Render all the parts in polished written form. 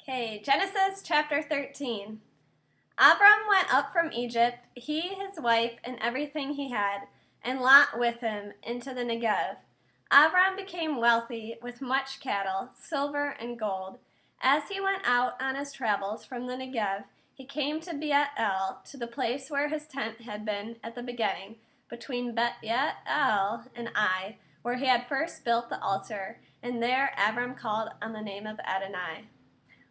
Okay, Genesis chapter 13. Abram went up from Egypt, he, his wife, and everything he had, and Lot with him, into the Negev. Abram became wealthy with much cattle, silver, and gold. As he went out on his travels from the Negev, he came to Bet-el, to the place where his tent had been at the beginning, between Bet-el and Ai, where he had first built the altar, and there Abram called on the name of Adonai.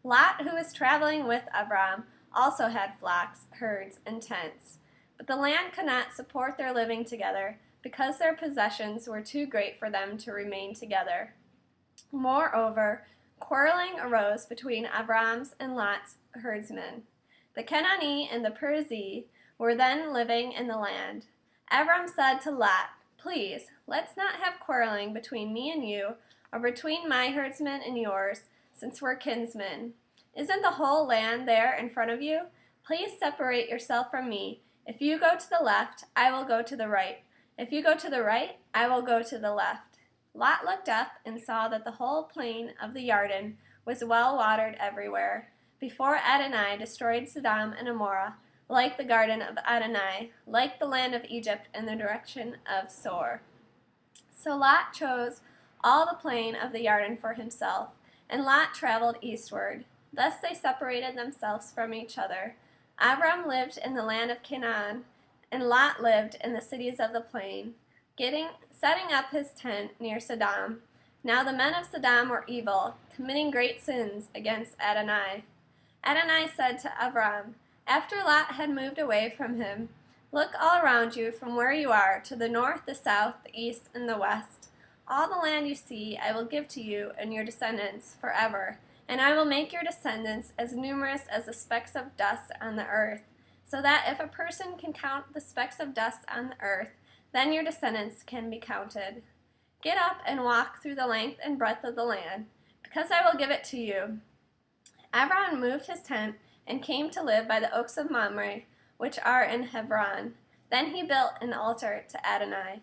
Lot, who was traveling with Abram, also had flocks, herds, and tents. But the land could not support their living together, because their possessions were too great for them to remain together. Moreover, quarreling arose between Abram's and Lot's herdsmen. The Canaanite and the Perizzite were then living in the land. Abram said to Lot, "Please, let's not have quarreling between me and you, or between my herdsmen and yours, since we're kinsmen. Isn't the whole land there in front of you? Please separate yourself from me. If you go to the left, I will go to the right. If you go to the right, I will go to the left." Lot looked up and saw that the whole plain of the Yarden was well watered everywhere, before Adonai destroyed Sodom and Gomorrah, like the garden of Adonai, like the land of Egypt in the direction of Zoar. So Lot chose all the plain of the Yarden for himself, and Lot traveled eastward. Thus they separated themselves from each other. Abram lived in the land of Canaan, and Lot lived in the cities of the plain, setting up his tent near Sodom. Now the men of Sodom were evil, committing great sins against Adonai. Adonai said to Abram, after Lot had moved away from him, "Look all around you from where you are, to the north, the south, the east, and the west. All the land you see I will give to you and your descendants forever, and I will make your descendants as numerous as the specks of dust on the earth, so that if a person can count the specks of dust on the earth, then your descendants can be counted. Get up and walk through the length and breadth of the land, because I will give it to you." Abram moved his tent and came to live by the oaks of Mamre, which are in Hebron. Then he built an altar to Adonai.